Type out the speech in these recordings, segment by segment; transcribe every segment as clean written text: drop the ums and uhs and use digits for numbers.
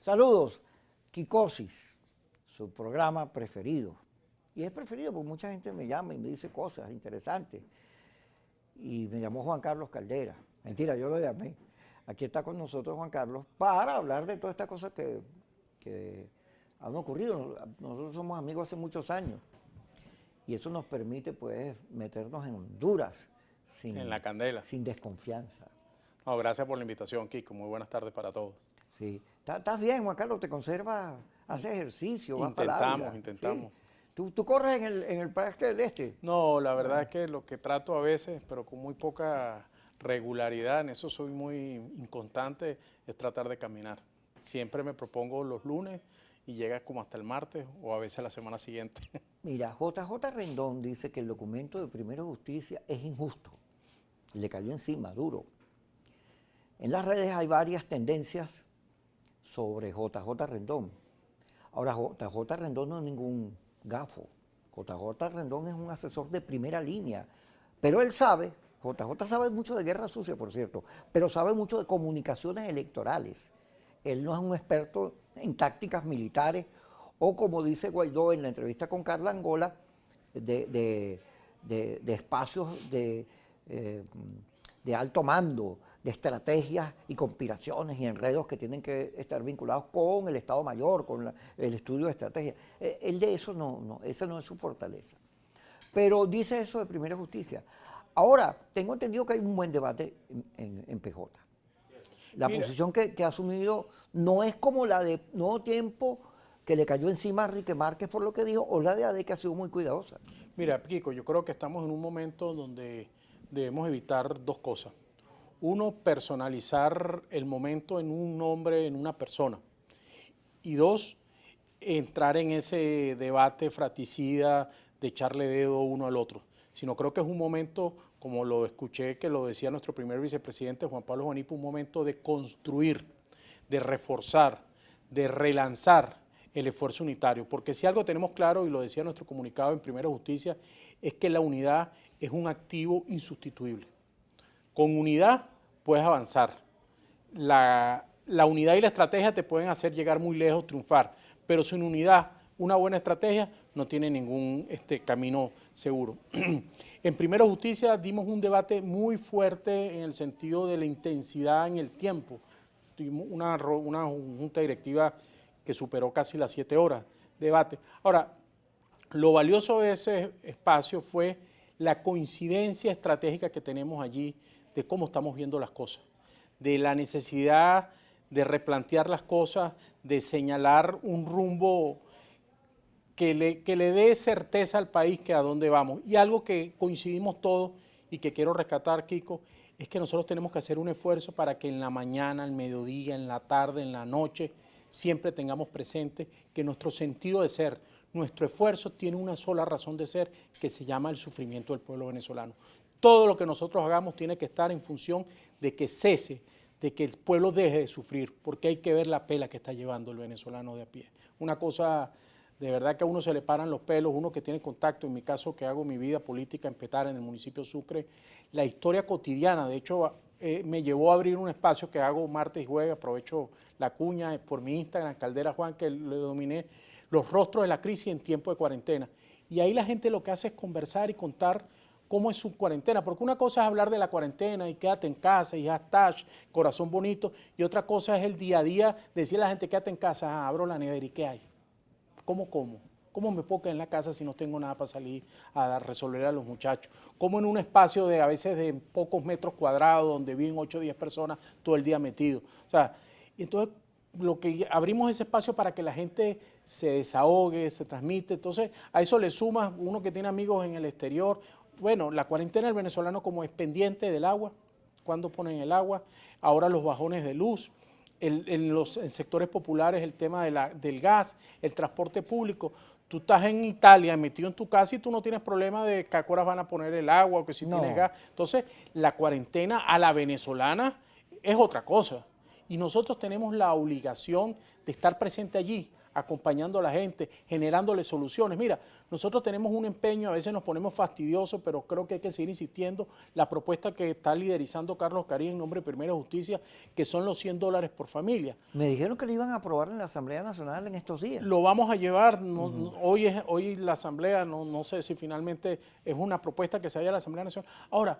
Saludos, Kikosis, su programa preferido. Y es preferido porque mucha gente me llama y me dice cosas interesantes. Y me llamó Juan Carlos Caldera. Mentira, yo lo llamé. Aquí está con nosotros Juan Carlos para hablar de todas estas cosas que han ocurrido. Nosotros somos amigos hace muchos años. Y eso nos permite, pues, meternos en Honduras En la candela. sin desconfianza. No, gracias por la invitación, Kiko. Muy buenas tardes para todos. Sí. ¿Estás bien, Juan Carlos? ¿Te conservas? ¿Haces ejercicio? ¿Vas para la Ávila? Intentamos. ¿Sí? ¿Tú corres en el Parque del Este? No, la verdad es que lo que trato a veces, pero con muy poca regularidad, en eso soy muy inconstante, es tratar de caminar. Siempre me propongo los lunes y llega como hasta el martes o a veces la semana siguiente. Mira, JJ Rendón dice que el documento de Primera Justicia es injusto. Le cayó encima, duro. En las redes hay varias tendencias sobre JJ Rendón. Ahora, JJ Rendón no es ningún gafo. JJ Rendón es un asesor de primera línea. Pero él sabe, JJ sabe mucho de guerra sucia, por cierto, pero sabe mucho de comunicaciones electorales. Él no es un experto en tácticas militares o, como dice Guaidó en la entrevista con Carla Angola, de espacios de alto mando, de estrategias y conspiraciones y enredos que tienen que estar vinculados con el Estado Mayor, con el estudio de estrategia. Él de eso esa no es su fortaleza. Pero dice eso de Primera Justicia. Ahora, tengo entendido que hay un buen debate en PJ. La posición que ha asumido no es como la de Nuevo Tiempo, que le cayó encima a Enrique Márquez por lo que dijo, o la de AD, que ha sido muy cuidadosa. Mira, Kiko, yo creo que estamos en un momento donde debemos evitar dos cosas. Uno, personalizar el momento en un nombre, en una persona. Y dos, entrar en ese debate fratricida de echarle dedo uno al otro. Sino creo que es un momento, como lo escuché que lo decía nuestro primer vicepresidente Juan Pablo Juanipo, un momento de construir, de reforzar, de relanzar el esfuerzo unitario. Porque si algo tenemos claro, y lo decía nuestro comunicado en Primera Justicia, es que la unidad es un activo insustituible. Con unidad puedes avanzar. La unidad y la estrategia te pueden hacer llegar muy lejos, triunfar, pero sin unidad, una buena estrategia no tiene ningún camino seguro. En Primera Justicia dimos un debate muy fuerte en el sentido de la intensidad en el tiempo. Tuvimos una junta directiva que superó casi las 7 horas de debate. Ahora, lo valioso de ese espacio fue la coincidencia estratégica que tenemos allí de cómo estamos viendo las cosas, de la necesidad de replantear las cosas, de señalar un rumbo que le dé certeza al país que a dónde vamos. Y algo que coincidimos todos y que quiero rescatar, Kiko, es que nosotros tenemos que hacer un esfuerzo para que en la mañana, al mediodía, en la tarde, en la noche, siempre tengamos presente que nuestro sentido de ser, nuestro esfuerzo tiene una sola razón de ser, que se llama el sufrimiento del pueblo venezolano. Todo lo que nosotros hagamos tiene que estar en función de que cese, de que el pueblo deje de sufrir, porque hay que ver la pela que está llevando el venezolano de a pie. Una cosa, de verdad que a uno se le paran los pelos, uno que tiene contacto, en mi caso que hago mi vida política en Petare, en el municipio de Sucre, la historia cotidiana, de hecho me llevó a abrir un espacio que hago martes y jueves, aprovecho la cuña por mi Instagram, Caldera Juan, que le dominé, los rostros de la crisis en tiempo de cuarentena. Y ahí la gente lo que hace es conversar y contar cómo es su cuarentena, porque una cosa es hablar de la cuarentena y quédate en casa y hashtag, corazón bonito, y otra cosa es el día a día, decirle a la gente quédate en casa, abro la nevera y ¿qué hay? ¿Cómo como? ¿Cómo me puedo quedar en la casa si no tengo nada para salir a resolver a los muchachos? ¿Cómo en un espacio de a veces de pocos metros cuadrados donde viven 8 o 10 personas todo el día metidos? O sea, entonces lo que abrimos ese espacio para que la gente se desahogue, se transmite. Entonces a eso le suma uno que tiene amigos en el exterior. Bueno, la cuarentena del venezolano como es pendiente del agua, cuando ponen el agua, ahora los bajones de luz, en los sectores populares el tema del gas, el transporte público. Tú estás en Italia metido en tu casa y tú no tienes problema de que a qué horas van a poner el agua o que si tienes gas. Entonces, la cuarentena a la venezolana es otra cosa. Y nosotros tenemos la obligación de estar presente allí, acompañando a la gente, generándole soluciones. Mira, nosotros tenemos un empeño, a veces nos ponemos fastidiosos, pero creo que hay que seguir insistiendo. La propuesta que está liderizando Carlos Carín en nombre de Primera Justicia, que son los $100 por familia. Me dijeron que le iban a aprobar en la Asamblea Nacional en estos días. Lo vamos a llevar, hoy la Asamblea, no sé si finalmente es una propuesta que se vaya a la Asamblea Nacional. Ahora,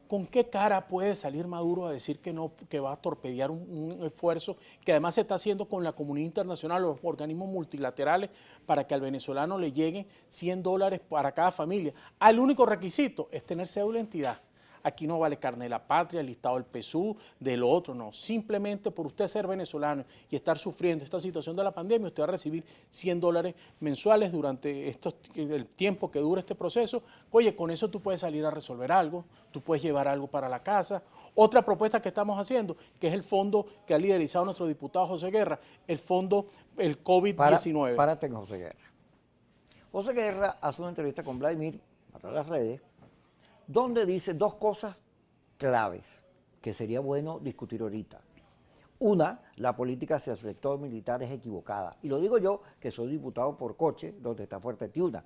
¿con qué cara puede salir Maduro a decir que no, que va a torpedear un esfuerzo que además se está haciendo con la comunidad internacional, los organismos multilaterales, para que al venezolano le lleguen $100 para cada familia? El único requisito es tener cédula de identidad. Aquí no vale carnet de la patria, el listado del PSU, de lo otro, no. Simplemente por usted ser venezolano y estar sufriendo esta situación de la pandemia, usted va a recibir $100 mensuales durante el tiempo que dura este proceso. Oye, con eso tú puedes salir a resolver algo, tú puedes llevar algo para la casa. Otra propuesta que estamos haciendo, que es el fondo que ha liderizado nuestro diputado José Guerra, el fondo, el COVID-19. Párate con José Guerra. José Guerra hace una entrevista con Vladimir para las redes, donde dice dos cosas claves que sería bueno discutir ahorita. Una, la política hacia el sector militar es equivocada. Y lo digo yo, que soy diputado por Coche, donde está Fuerte Tiuna,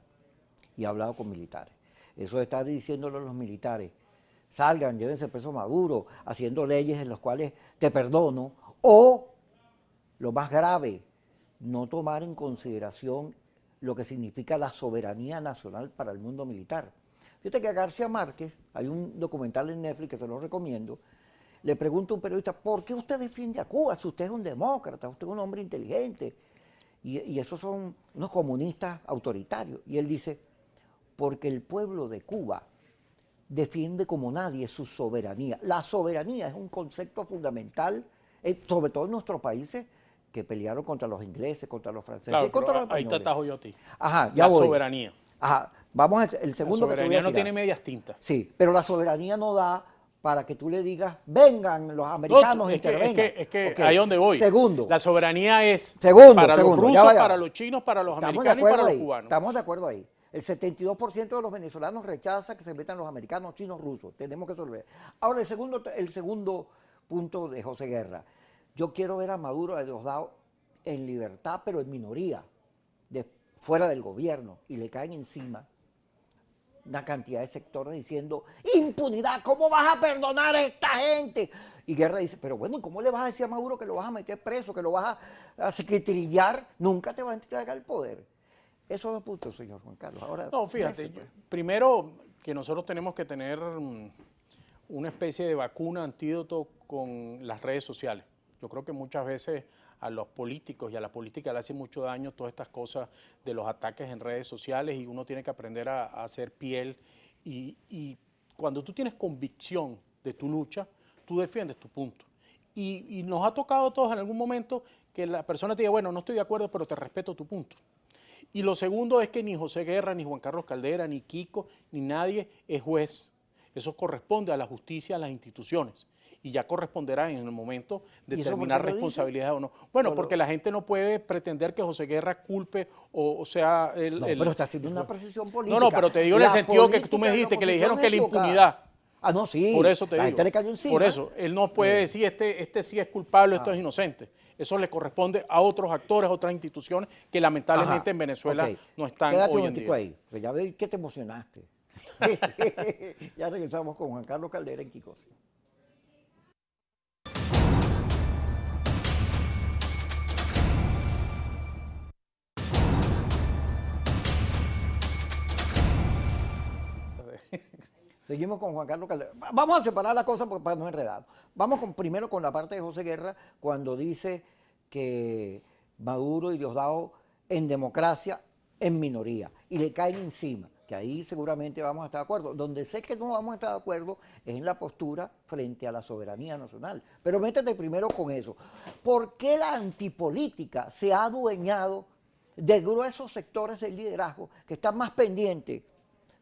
y he hablado con militares. Eso está diciéndolo a los militares. Salgan, llévense preso a Maduro, haciendo leyes en las cuales te perdono. O, lo más grave, no tomar en consideración lo que significa la soberanía nacional para el mundo militar. Fíjate que a García Márquez, hay un documental en Netflix que se lo recomiendo, le pregunta a un periodista, ¿por qué usted defiende a Cuba si usted es un demócrata, usted es un hombre inteligente? Y esos son unos comunistas autoritarios. Y él dice, porque el pueblo de Cuba defiende como nadie su soberanía. La soberanía es un concepto fundamental, sobre todo en nuestros países que pelearon contra los ingleses, contra los franceses, Claro, y contra los ahí españoles. te atajo yo a ti. Ajá, ya la voy. Soberanía. Ajá, vamos al segundo que te voy a La soberanía no tirar. tiene medias tintas. Sí, pero la soberanía no da para que tú le digas, vengan los americanos, No, intervengan. es que Okay. ahí donde voy. Segundo. La soberanía es Segundo, los rusos, ya vaya. para los chinos, para los Estamos americanos y para los ahí, cubanos. Estamos de acuerdo ahí. El 72% de los venezolanos rechaza que se metan los americanos, chinos, rusos. Tenemos que resolver. Ahora, el segundo punto de José Guerra. Yo quiero ver a Maduro, a Diosdado, en libertad, pero en minoría, fuera del gobierno, y le caen encima una cantidad de sectores diciendo, impunidad, ¿cómo vas a perdonar a esta gente? Y Guerra dice, pero bueno, ¿y cómo le vas a decir a Maduro que lo vas a meter preso, que lo vas a secretrillar? Nunca te va a entregar el poder. Esos dos puntos, señor Juan Carlos. Ahora, no, fíjate, primero que nosotros tenemos que tener una especie de vacuna, antídoto con las redes sociales. Yo creo que muchas veces a los políticos y a la política le hace mucho daño todas estas cosas de los ataques en redes sociales y uno tiene que aprender a hacer piel y cuando tú tienes convicción de tu lucha, tú defiendes tu punto. Y nos ha tocado a todos en algún momento que la persona te diga, bueno, no estoy de acuerdo, pero te respeto tu punto. Y lo segundo es que ni José Guerra, ni Juan Carlos Caldera, ni Kiko, ni nadie es juez. Eso corresponde a la justicia, a las instituciones. Y ya corresponderá en el momento de determinar responsabilidades o no. Bueno, porque la gente no puede pretender que José Guerra culpe o sea... pero está haciendo una precisión política. No, pero te digo en el sentido que tú me dijiste, que le dijeron que la impunidad. Ah, no, sí. Por eso te digo. Gente le cayó encima. Por eso, él no puede decir, este sí es culpable, esto es inocente. Eso le corresponde a otros actores, a otras instituciones que lamentablemente en Venezuela no están hoy en día. Ahí, pues ya ves que te emocionaste. Ya regresamos con Juan Carlos Caldera en Kiko. Seguimos con Juan Carlos Caldera. Vamos a separar la cosa para no enredar. Vamos primero con la parte de José Guerra, cuando dice que Maduro y Diosdado en democracia, en minoría, y le caen encima, que ahí seguramente vamos a estar de acuerdo. Donde sé que no vamos a estar de acuerdo es en la postura frente a la soberanía nacional. Pero métete primero con eso. ¿Por qué la antipolítica se ha adueñado de gruesos sectores del liderazgo que están más pendientes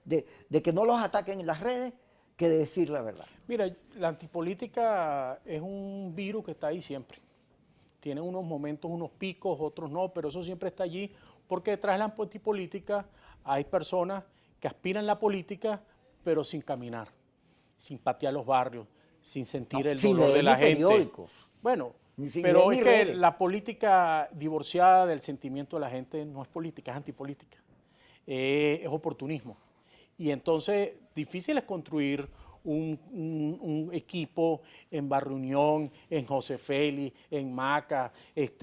de que no los ataquen en las redes que de decir la verdad? Mira, la antipolítica es un virus que está ahí siempre. Tiene unos momentos, unos picos, otros no, pero eso siempre está allí, porque detrás de la antipolítica hay personas que aspiran a la política, pero sin caminar, sin patear los barrios, sin sentir el dolor de la gente. Bueno, Ni si- pero ni es que redes. la política divorciada del sentimiento de la gente no es política, es antipolítica. Es oportunismo. Y entonces, difícil es construir un equipo en Barrio Unión, en José Félix, en Maca,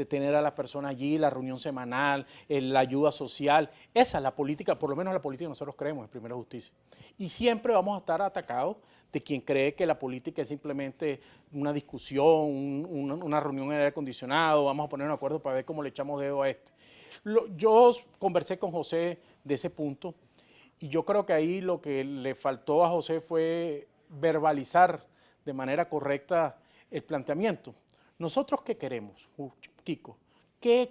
tener a la persona allí, la reunión semanal, la ayuda social. Esa es la política, por lo menos la política que nosotros creemos en Primera Justicia. Y siempre vamos a estar atacados de quien cree que la política es simplemente una discusión, una reunión en aire acondicionado, vamos a poner un acuerdo para ver cómo le echamos dedo a este. Yo conversé con José de ese punto y yo creo que ahí lo que le faltó a José fue verbalizar de manera correcta el planteamiento. ¿Nosotros qué queremos, Kiko?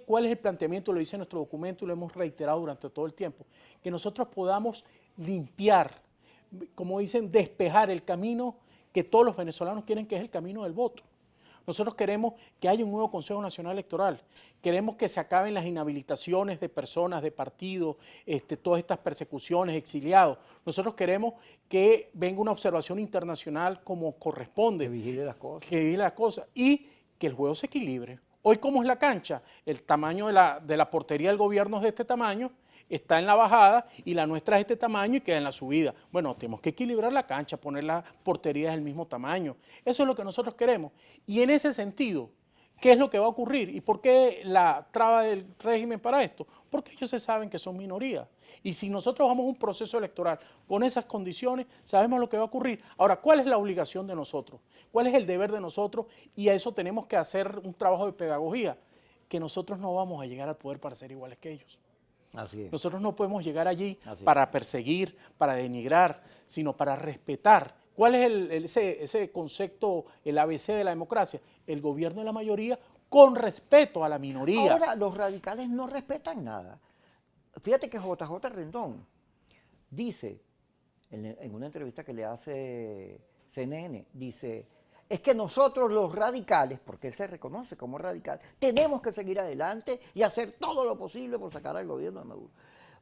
¿Cuál es el planteamiento? Lo dice nuestro documento y lo hemos reiterado durante todo el tiempo. Que nosotros podamos limpiar, como dicen, despejar el camino que todos los venezolanos quieren, que es el camino del voto. Nosotros queremos que haya un nuevo Consejo Nacional Electoral, queremos que se acaben las inhabilitaciones de personas, de partidos, todas estas persecuciones, exiliados. Nosotros queremos que venga una observación internacional como corresponde. Que vigile las cosas. Que vigile las cosas y que el juego se equilibre. Hoy, ¿cómo es la cancha? El tamaño de la portería del gobierno es de este tamaño, está en la bajada y la nuestra es de este tamaño y queda en la subida. Bueno, tenemos que equilibrar la cancha, poner las porterías del mismo tamaño. Eso es lo que nosotros queremos. Y en ese sentido, ¿qué es lo que va a ocurrir? ¿Y por qué la traba del régimen para esto? Porque ellos se saben que son minoría. Y si nosotros vamos a un proceso electoral con esas condiciones, sabemos lo que va a ocurrir. Ahora, ¿cuál es la obligación de nosotros? ¿Cuál es el deber de nosotros? Y a eso tenemos que hacer un trabajo de pedagogía, que nosotros no vamos a llegar al poder para ser iguales que ellos. Así es. Nosotros no podemos llegar allí Así es. para perseguir, para denigrar, sino para respetar. ¿Cuál es ese concepto, el ABC de la democracia? El gobierno de la mayoría con respeto a la minoría. Ahora, los radicales no respetan nada. Fíjate que JJ Rendón dice, en una entrevista que le hace CNN, dice, es que nosotros los radicales, porque él se reconoce como radical, tenemos que seguir adelante y hacer todo lo posible por sacar al gobierno de Maduro.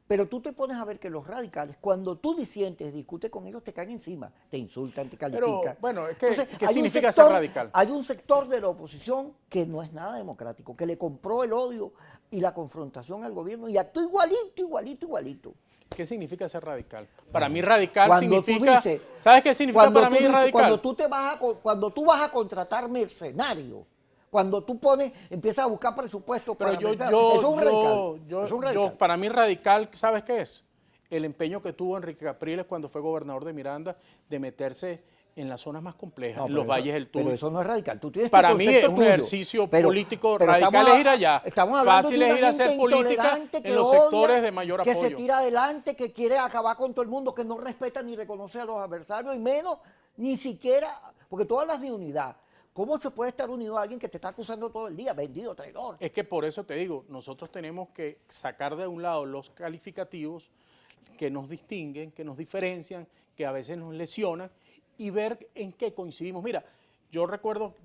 Pero tú te pones a ver que los radicales, cuando tú disientes, discutes con ellos, te caen encima, te insultan, te califican. Pero, bueno, es que, Entonces, ¿qué hay significa ser radical? Hay un sector de la oposición que no es nada democrático, que le compró el odio y la confrontación al gobierno y actúa igualito. ¿Qué significa ser radical? Para mí radical Cuando tú significa... dices- ¿Sabes qué significa para mí radical? Cuando tú vas a contratar mercenarios, cuando tú empiezas a buscar presupuesto Pero para mercenarios, eso es un radical. Eso es un radical. para mí radical, ¿sabes qué es? El empeño que tuvo Enrique Capriles cuando fue gobernador de Miranda de meterse en las zonas más complejas, No, en los pero valles del Tuy. Pero eso no es radical. Tú tienes tu Para mí es concepto un tuyo, ejercicio político pero radical es ir allá. Estamos hablando Fácil de es una ir a hacer gente política intolerante en que los odia, sectores de mayor que apoyo. se tira adelante, que quiere acabar con todo el mundo, que no respeta ni reconoce a los adversarios y menos ni siquiera, porque tú hablas de unidad. ¿Cómo se puede estar unido a alguien que te está acusando todo el día, vendido, traidor? Es que por eso te digo, nosotros tenemos que sacar de un lado los calificativos que nos distinguen, que nos diferencian, que a veces nos lesionan y ver en qué coincidimos. Mira, yo recuerdo,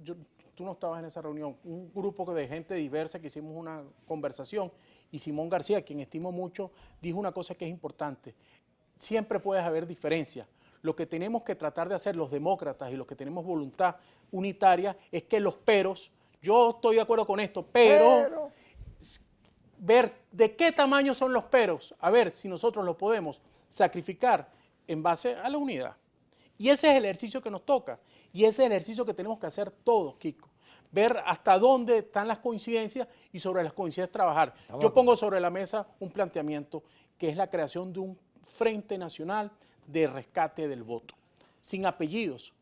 tú no estabas en esa reunión, un grupo de gente diversa que hicimos una conversación y Simón García, quien estimo mucho, dijo una cosa que es importante. Siempre puede haber diferencias. Lo que tenemos que tratar de hacer los demócratas y los que tenemos voluntad unitaria es que los peros, yo estoy de acuerdo con esto, pero ver de qué tamaño son los peros, a ver si nosotros lo podemos sacrificar en base a la unidad. Y ese es el ejercicio que nos toca, y ese es el ejercicio que tenemos que hacer todos, Kiko. Ver hasta dónde están las coincidencias y sobre las coincidencias trabajar. Yo pongo sobre la mesa un planteamiento que es la creación de un Frente Nacional de Rescate del Voto, sin apellidos.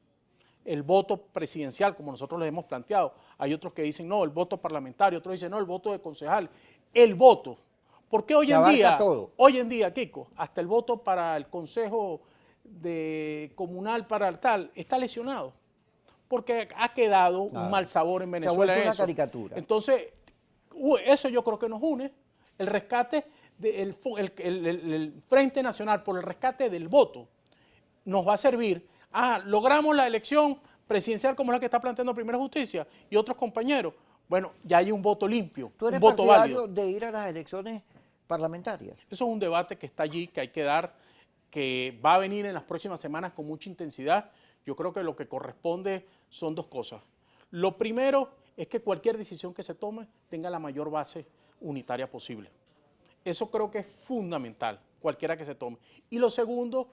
El voto presidencial, como nosotros lo hemos planteado. Hay otros que dicen, no, el voto parlamentario, otros dicen, no, el voto de concejal. El voto. Porque hoy en día, Kiko, hasta el voto para el Consejo Comunal para el tal, está lesionado. Porque ha quedado un mal sabor en Venezuela. Se ha vuelto una caricatura. Entonces, eso yo creo que nos une, el rescate, el Frente Nacional por el Rescate del Voto, nos va a servir. Logramos la elección presidencial como la que está planteando Primera Justicia y otros compañeros. Bueno, ya hay un voto limpio, ¿Tú eres un voto partidario válido. de ir a las elecciones parlamentarias? Eso es un debate que está allí, que hay que dar, que va a venir en las próximas semanas con mucha intensidad. Yo creo que lo que corresponde son dos cosas. Lo primero es que cualquier decisión que se tome tenga la mayor base unitaria posible. Eso creo que es fundamental, cualquiera que se tome. Y lo segundo,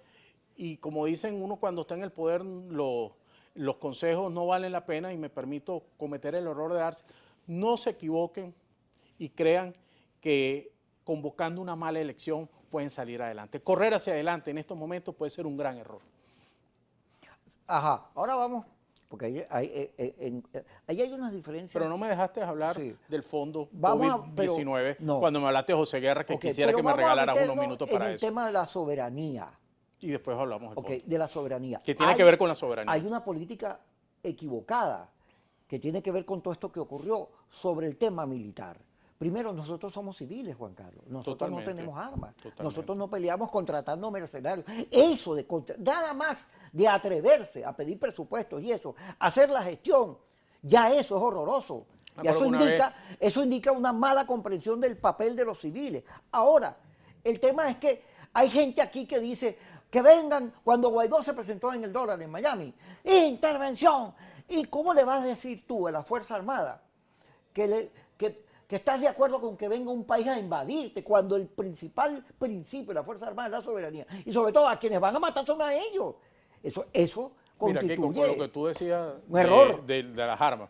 y como dicen uno cuando está en el poder, los consejos no valen la pena, y me permito cometer el error de darse, no se equivoquen y crean que convocando una mala elección pueden salir adelante. Correr hacia adelante en estos momentos puede ser un gran error. Ajá, ahora vamos, porque ahí hay unas diferencias. Pero no me dejaste hablar Sí. del fondo Vamos COVID-19 no. cuando me hablaste de José Guerra, que Ok, quisiera pero que me vamos a regalaras unos meternos minutos en para el eso. tema de la soberanía. Y después hablamos del Ok, fondo. de la soberanía. Que tiene que ver con la soberanía. Hay una política equivocada que tiene que ver con todo esto que ocurrió sobre el tema militar. Primero, nosotros somos civiles, Juan Carlos. Nosotros Totalmente, no tenemos armas. totalmente. Nosotros no peleamos contratando mercenarios. Eso de nada más de atreverse a pedir presupuestos y eso, hacer la gestión, ya eso es horroroso. Me Y acuerdo que una eso indica una mala comprensión del papel de los civiles. Ahora, el tema es que hay gente aquí que dice que vengan cuando Guaidó se presentó en el dólar en Miami. Intervención. ¿Y cómo le vas a decir tú a la Fuerza Armada que estás de acuerdo con que venga un país a invadirte cuando el principal principio de la Fuerza Armada es la soberanía? Y sobre todo a quienes van a matar son a ellos. Eso Mira, Kiko, con constituye lo que tú decías un error. de las armas.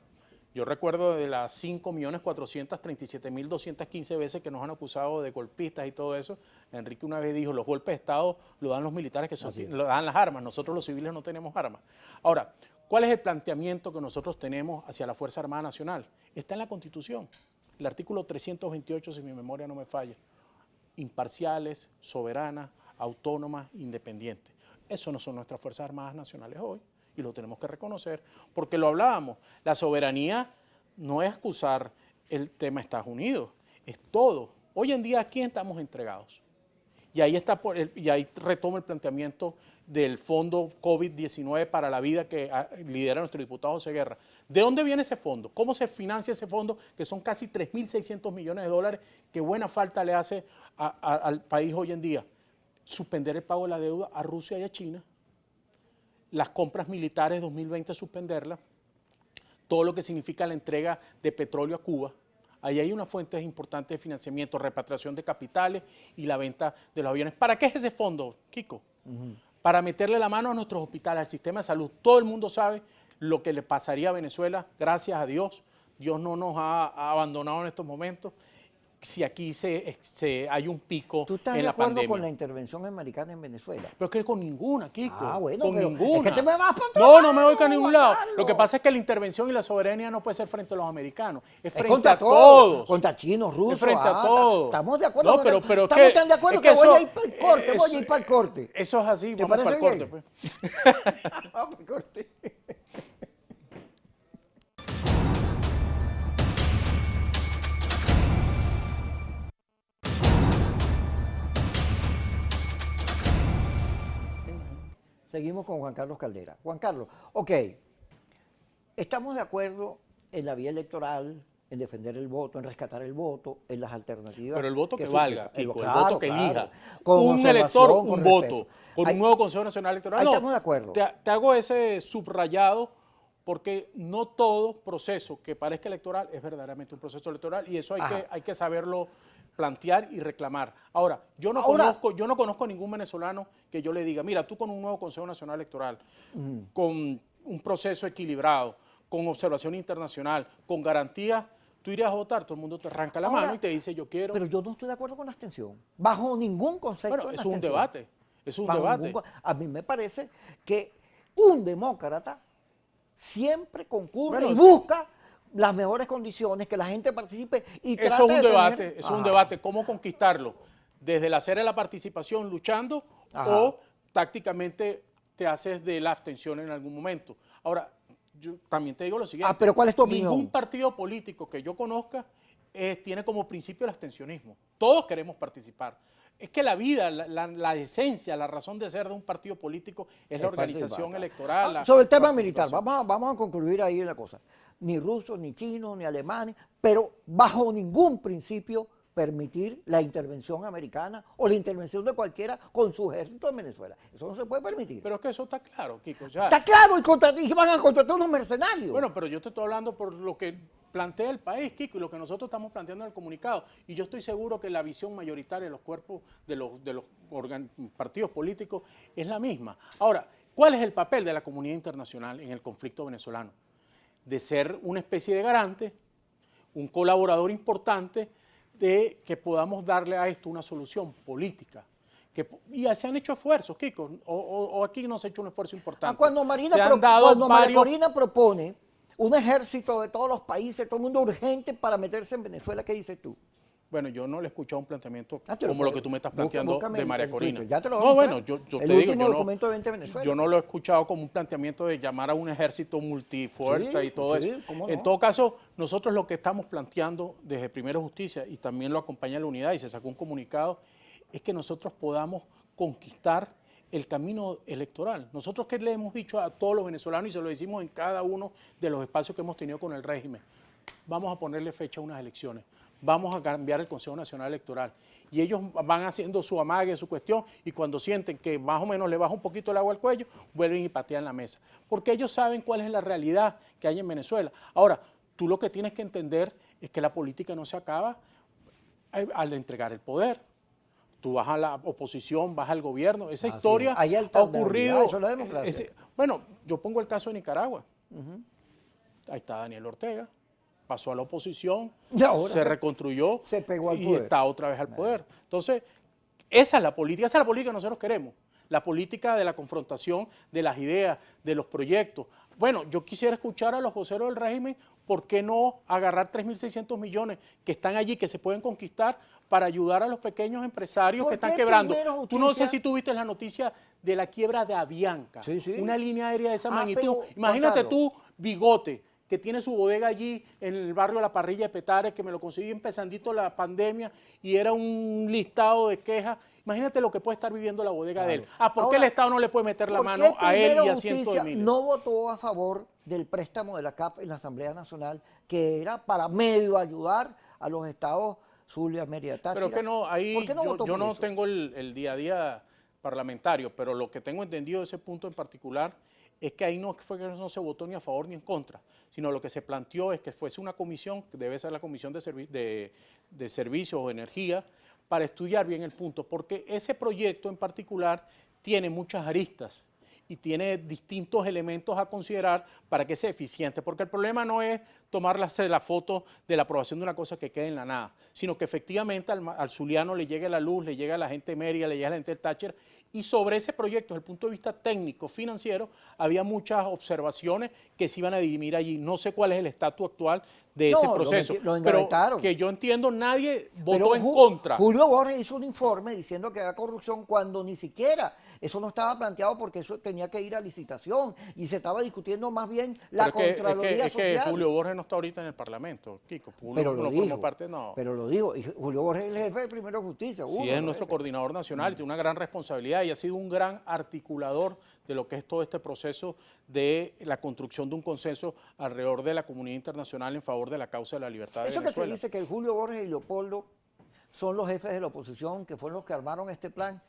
Yo recuerdo de las 5.437.215 veces que nos han acusado de golpistas y todo eso. Enrique una vez dijo, los golpes de Estado lo dan los militares, lo dan las armas, nosotros los civiles no tenemos armas. Ahora, ¿cuál es el planteamiento que nosotros tenemos hacia la Fuerza Armada Nacional? Está en la Constitución, el artículo 328, si mi memoria no me falla. Imparciales, soberanas, autónomas, independientes. Eso no son nuestras Fuerzas Armadas Nacionales hoy. Y lo tenemos que reconocer, porque lo hablábamos, la soberanía no es acusar el tema de Estados Unidos, es todo. Hoy en día, ¿a quién estamos entregados? Y ahí retomo el planteamiento del fondo COVID-19 para la vida que lidera nuestro diputado José Guerra. ¿De dónde viene ese fondo? ¿Cómo se financia ese fondo? Que son casi 3.600 millones de dólares, que buena falta le hace al país hoy en día. Suspender el pago de la deuda a Rusia y a China, las compras militares 2020 suspenderlas, todo lo que significa la entrega de petróleo a Cuba. Ahí hay una fuente importante de financiamiento, repatriación de capitales y la venta de los aviones. ¿Para qué es ese fondo, Kiko? Para meterle la mano a nuestros hospitales, al sistema de salud. Todo el mundo sabe lo que le pasaría a Venezuela, gracias a Dios. Dios no nos ha abandonado en estos momentos. Si aquí hay un pico ¿Tú estás en de la acuerdo pandemia. con la intervención americana en Venezuela? Pero es que con ninguna, Kiko. Ah, bueno, con pero ninguna. es que te me vas para otro No, no lado, me voy a ningún Juan lado. Carlos. Lo que pasa es que la intervención y la soberanía no puede ser frente a los americanos, es Es frente contra a todos. todos. Contra chinos, rusos. Es frente a todos. Estamos de acuerdo. No, pero estamos que- tan de acuerdo es que, que voy eso- a ir para el corte, voy a ir para el corte. Eso es así, ¿Te vamos para parece el corte. bien? Pues. Vamos al corte. Seguimos con Juan Carlos Caldera. Juan Carlos, ok, estamos de acuerdo en la vía electoral, en defender el voto, en rescatar el voto, en las alternativas. Pero el voto que suplica. valga, Kiko, el Claro, voto que claro. elija. Con Un observación, elector, con un respeto. voto. Con Ahí- un nuevo Consejo Nacional Electoral. ahí No, estamos de acuerdo. Te hago ese subrayado porque no todo proceso que parezca electoral es verdaderamente un proceso electoral y eso Ajá. hay que saberlo plantear y reclamar. Ahora, yo no conozco ningún venezolano que yo le diga, mira, tú con un nuevo Consejo Nacional Electoral, con un proceso equilibrado, con observación internacional, con garantías, tú irías a votar, todo el mundo te arranca la Ahora, mano y te dice, yo quiero. Pero yo no estoy de acuerdo con la abstención. Bajo ningún concepto. Bueno, de la eso es un abstención. debate, eso es un Bajo debate. ningún a mí me parece que un demócrata siempre concurre Bueno, y busca las mejores condiciones, que la gente participe y Eso trate es un de debate, tener- eso es un Ajá. debate, cómo conquistarlo, desde la hacer de la participación luchando Ajá. o tácticamente te haces de la abstención en algún momento. Ahora, yo también te digo lo siguiente. Pero ¿cuál es tu opinión? Ningún partido político que yo conozca tiene como principio el abstencionismo. Todos queremos participar. Es que la vida, la esencia, la razón de ser de un partido político es la organización participa. electoral. la Sobre el tema militar, participación. vamos a concluir ahí la cosa. Ni rusos, ni chinos, ni alemanes, pero bajo ningún principio permitir la intervención americana o la intervención de cualquiera con su ejército en Venezuela. Eso no se puede permitir. Pero es que eso está claro, Kiko. O sea, está claro, y van a contratar unos mercenarios. bueno, pero yo te estoy hablando por lo que plantea el país, Kiko, y lo que nosotros estamos planteando en el comunicado. Y yo estoy seguro que la visión mayoritaria de los cuerpos, de los partidos políticos, es la misma. Ahora, ¿cuál es el papel de la comunidad internacional en el conflicto venezolano? De ser una especie de garante, un colaborador importante, de que podamos darle a esto una solución política. Y se han hecho esfuerzos, Kiko, o aquí no se ha hecho un esfuerzo importante. Cuando María Corina propone un ejército de todos los países, todo el mundo urgente para meterse en Venezuela, ¿qué dices tú? Bueno, yo no le he escuchado un planteamiento como lo que tú me estás planteando de María Corina. Ya te lo no, bueno, yo te digo, yo no lo he escuchado como un planteamiento de llamar a un ejército multifuerza y todo eso. No. En todo caso, nosotros lo que estamos planteando desde Primero Justicia, y también lo acompaña la unidad y se sacó un comunicado, es que nosotros podamos conquistar el camino electoral. Nosotros que le hemos dicho a todos los venezolanos y se lo decimos en cada uno de los espacios que hemos tenido con el régimen, vamos a ponerle fecha a unas elecciones, vamos a cambiar el Consejo Nacional Electoral. Y ellos van haciendo su amague, su cuestión, y cuando sienten que más o menos le baja un poquito el agua al cuello, vuelven y patean la mesa. Porque ellos saben cuál es la realidad que hay en Venezuela. Ahora, tú lo que tienes que entender es que la política no se acaba al entregar el poder. Tú vas a la oposición, vas al gobierno. Esa historia ha ocurrido. Eso es la democracia. Bueno, yo pongo el caso de Nicaragua. Ahí está Daniel Ortega. Pasó a la oposición, se reconstruyó se pegó al y poder. está otra vez al poder. Entonces, esa es la política que nosotros queremos. La política de la confrontación de las ideas, de los proyectos. Bueno, yo quisiera escuchar a los voceros del régimen, ¿por qué no agarrar 3.600 millones que están allí, que se pueden conquistar para ayudar a los pequeños empresarios que están quebrando? Tú no sé si tuviste la noticia de la quiebra de Avianca, una línea aérea de esa magnitud. Imagínate tú, Bigote, que tiene su bodega allí en el barrio La Parrilla de Petare, que me lo conseguí empezandito la pandemia y era un listado de quejas. Imagínate lo que puede estar viviendo la bodega de él. ¿Por qué el Estado no le puede meter la mano a él y a cientos de miles? No votó a favor del préstamo de la CAP en la Asamblea Nacional, que era para medio ayudar a los estados Zulia, Mérida, Táchira? Pero que no, ahí yo no eso? tengo el día a día parlamentario, pero lo que tengo entendido de ese punto en particular es que ahí no fue que no se votó ni a favor ni en contra, sino lo que se planteó es que fuese una comisión, que debe ser la Comisión de Servicios o Energía, para estudiar bien el punto, porque ese proyecto en particular tiene muchas aristas y tiene distintos elementos a considerar para que sea eficiente, porque el problema no es tomar la foto de la aprobación de una cosa que quede en la nada, sino que efectivamente al zuliano le llegue la luz, le llega a la gente de Mérida, le llega a la gente del Táchira, y sobre ese proyecto, desde el punto de vista técnico, financiero, había muchas observaciones que se iban a dirimir allí. No sé cuál es el estatus actual de ese proceso, pero que yo entiendo, nadie votó en contra. Julio Borges hizo un informe diciendo que había corrupción cuando ni siquiera eso no estaba planteado, porque eso tenía que ir a licitación y se estaba discutiendo más bien la Contraloría Social. Es que Julio Borges no está ahorita en el Parlamento, Kiko. Julio no forma parte, no. Pero lo digo, y Julio Borges es el jefe de Primero Justicia. Sí, es nuestro coordinador nacional y tiene una gran responsabilidad y ha sido un gran articulador de lo que es todo este proceso de la construcción de un consenso alrededor de la comunidad internacional en favor de la causa de la libertad de Venezuela. Eso que se dice que Julio Borges y Leopoldo son los jefes de la oposición, que fueron los que armaron este plan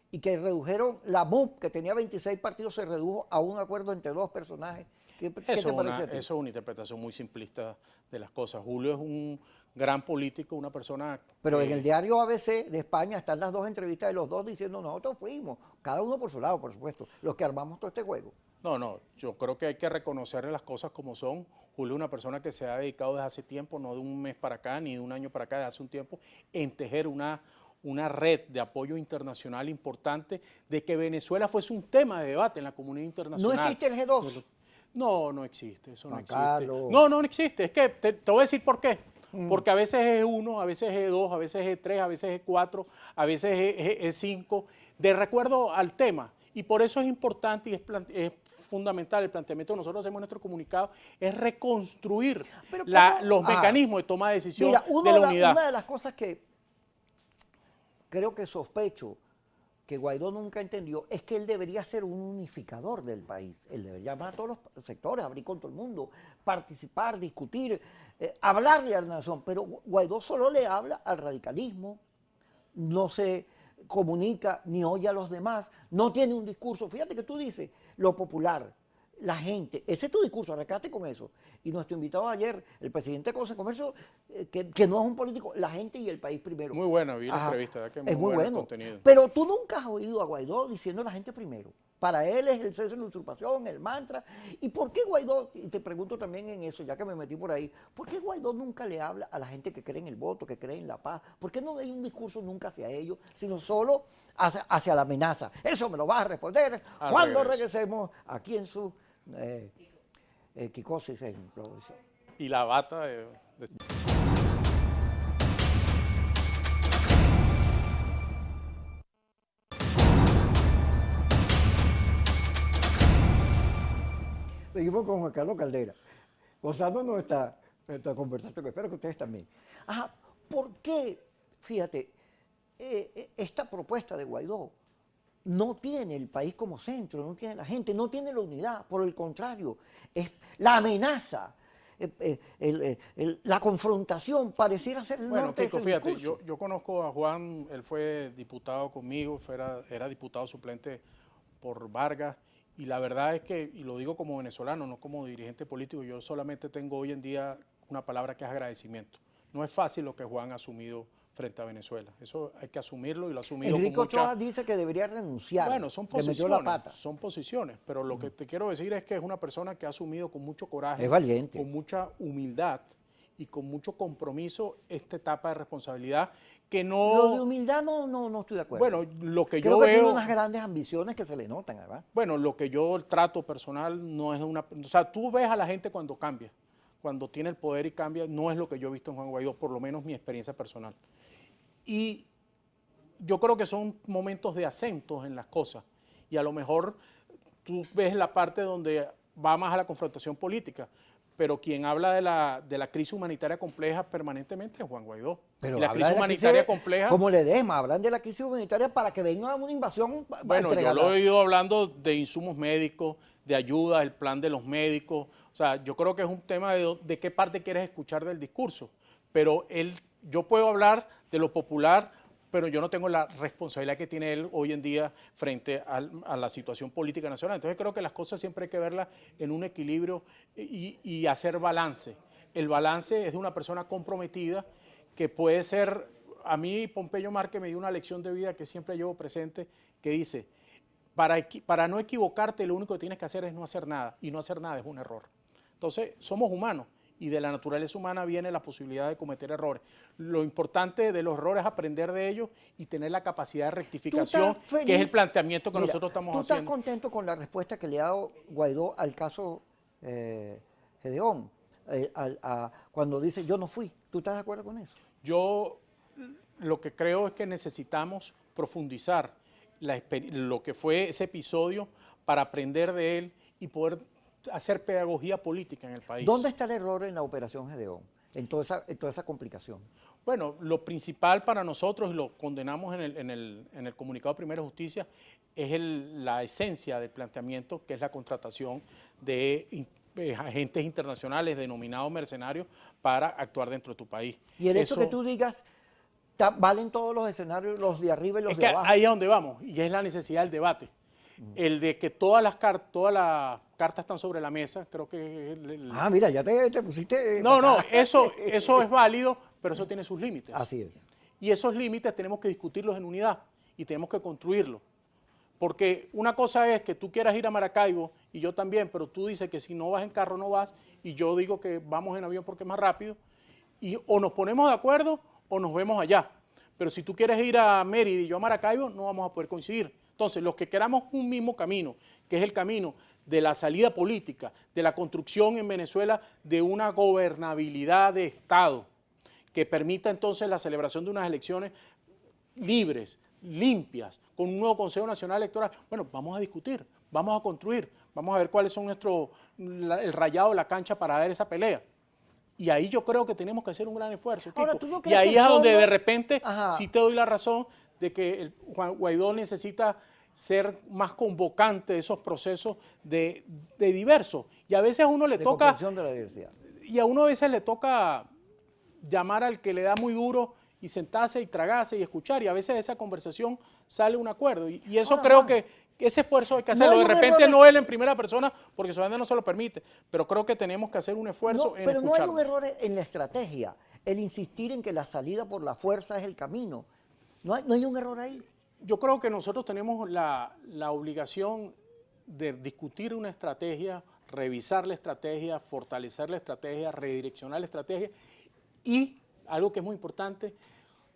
y que redujeron la MUP, que tenía 26 partidos, se redujo a un acuerdo entre dos personajes. ¿Qué te parece a ti? Eso es una interpretación muy simplista de las cosas. Julio es un gran político, una persona... Pero en el diario ABC de España están las dos entrevistas de los dos diciendo nosotros fuimos, cada uno por su lado, por supuesto, los que armamos todo este juego. No, yo creo que hay que reconocerle las cosas como son. Julio es una persona que se ha dedicado desde hace tiempo, no de un mes para acá, ni de un año para acá, desde hace un tiempo, en tejer una red de apoyo internacional importante, de que Venezuela fuese un tema de debate en la comunidad internacional. ¿No existe el G2? No existe, eso no existe. Carlos. No existe, es que te voy a decir por qué. Porque a veces es E1, a veces es E2, a veces es E3, a veces es E4, a veces es E5, de recuerdo al tema. Y por eso es importante y es fundamental el planteamiento que nosotros hacemos en nuestro comunicado, es reconstruir los mecanismos de toma de decisión de la unidad. Una de las cosas que creo que sospecho que Guaidó nunca entendió es que él debería ser un unificador del país. Él debería llamar a todos los sectores, abrir con todo el mundo, participar, discutir, hablarle a la nación. Pero Guaidó solo le habla al radicalismo, no se comunica ni oye a los demás, no tiene un discurso. Fíjate que tú dices lo popular, la gente, ese es tu discurso, arrancate con eso. Y nuestro invitado ayer, el presidente de Consejo de Comercio, que no es un político, la gente y el país primero. Muy buena, vi la Ajá, entrevista, ¿verdad? Que es muy bueno el bueno. contenido. Pero tú nunca has oído a Guaidó diciendo la gente primero. Para él es el cese de la usurpación, el mantra. ¿Y por qué Guaidó, y te pregunto también en eso, ya que me metí por ahí, por qué Guaidó nunca le habla a la gente que cree en el voto, que cree en la paz? ¿Por qué no hay un discurso nunca hacia ellos, sino solo hacia la amenaza? Eso me lo vas a responder cuando regresemos aquí en su Kikosis en Progresión. Y la bata Seguimos con Juan Carlos Caldera, gozándonos esta conversación, que espero que ustedes también. Ajá, ¿por qué, fíjate, esta propuesta de Guaidó no tiene el país como centro, no tiene la gente, no tiene la unidad? Por el contrario, es la amenaza, la confrontación pareciera ser el norte de ese fíjate, discurso. yo conozco a Juan, él fue diputado conmigo, era diputado suplente por Vargas, y la verdad es que, y lo digo como venezolano, no como dirigente político, yo solamente tengo hoy en día una palabra que es agradecimiento. No es fácil lo que Juan ha asumido frente a Venezuela. Eso hay que asumirlo y lo ha asumido Enrique con mucha... Ochoa dice que debería renunciar. Bueno, son le metió la posiciones, pata. son posiciones, pero lo que te quiero decir es que es una persona que ha asumido con mucho coraje, Es valiente. con mucha humildad y con mucho compromiso esta etapa de responsabilidad que no... Lo de humildad no estoy de acuerdo. Bueno, lo que Creo yo que veo... tiene unas grandes ambiciones que se le notan, ¿verdad? Bueno, lo que yo trato personal no es una... O sea, tú ves a la gente cuando cambia, cuando tiene el poder y cambia, no es lo que yo he visto en Juan Guaidó, por lo menos mi experiencia personal. Y yo creo que son momentos de acentos en las cosas. Y a lo mejor tú ves la parte donde va más a la confrontación política, pero quien habla de la crisis humanitaria compleja permanentemente es Juan Guaidó. Pero y la crisis humanitaria compleja... Como Ledesma, hablan de la crisis humanitaria para que venga una invasión. Bueno, yo lo he oído hablando de insumos médicos, de ayuda, el plan de los médicos. O sea, yo creo que es un tema de qué parte quieres escuchar del discurso. Pero yo puedo hablar de lo popular, pero yo no tengo la responsabilidad que tiene él hoy en día frente a la situación política nacional. Entonces creo que las cosas siempre hay que verlas en un equilibrio y hacer balance. El balance es de una persona comprometida que puede ser, a mí Pompeyo Márquez me dio una lección de vida que siempre llevo presente, que dice, para no equivocarte lo único que tienes que hacer es no hacer nada, y no hacer nada es un error. Entonces somos humanos. Y de la naturaleza humana viene la posibilidad de cometer errores. Lo importante de los errores es aprender de ellos y tener la capacidad de rectificación, que es el planteamiento que nosotros estamos haciendo. ¿Tú estás contento con la respuesta que le ha dado Guaidó al caso Gedeón? Cuando dice yo no fui. ¿Tú estás de acuerdo con eso? Yo lo que creo es que necesitamos profundizar lo que fue ese episodio para aprender de él y poder hacer pedagogía política en el país. ¿Dónde está el error en la operación Gedeón, en toda esa complicación? Bueno, lo principal para nosotros, y lo condenamos en el comunicado de Primera Justicia, es la esencia del planteamiento, que es la contratación de agentes internacionales denominados mercenarios para actuar dentro de tu país. Y el hecho que tú digas, valen todos los escenarios, los de arriba y los de abajo. Ahí es donde vamos, y es la necesidad del debate. El de que todas las cartas están sobre la mesa, creo que... Mira, ya te pusiste... No, eso es válido, pero eso tiene sus límites. Así es. Y esos límites tenemos que discutirlos en unidad y tenemos que construirlos. Porque una cosa es que tú quieras ir a Maracaibo y yo también, pero tú dices que si no vas en carro no vas y yo digo que vamos en avión porque es más rápido. Y o nos ponemos de acuerdo o nos vemos allá. Pero si tú quieres ir a Mérida y yo a Maracaibo, no vamos a poder coincidir. Entonces, los que queramos un mismo camino, que es el camino de la salida política, de la construcción en Venezuela de una gobernabilidad de Estado, que permita entonces la celebración de unas elecciones libres, limpias, con un nuevo Consejo Nacional Electoral, bueno, vamos a discutir, vamos a construir, vamos a ver cuáles son el rayado de la cancha para dar esa pelea. Y ahí yo creo que tenemos que hacer un gran esfuerzo. Ahora, Tito. ¿tú no Y crees ahí que es donde solo... de repente, Ajá. sí te doy la razón, de que Juan Guaidó necesita ser más convocante de esos procesos de diversos. Y a veces a uno le De toca... comprensión de la diversidad. Y a uno a veces le toca llamar al que le da muy duro y sentarse y tragarse y escuchar, y a veces de esa conversación sale un acuerdo. Y eso Ahora, creo Juan, que ese esfuerzo hay que no hacerlo. hay De un repente error no él en primera persona, porque su agenda no se lo permite, pero creo que tenemos que hacer un esfuerzo No, en pero no hay escucharlo. un error en la estrategia, el insistir en que la salida por la fuerza es el camino. No hay un error ahí. Yo creo que nosotros tenemos la obligación de discutir una estrategia, revisar la estrategia, fortalecer la estrategia, redireccionar la estrategia y, algo que es muy importante,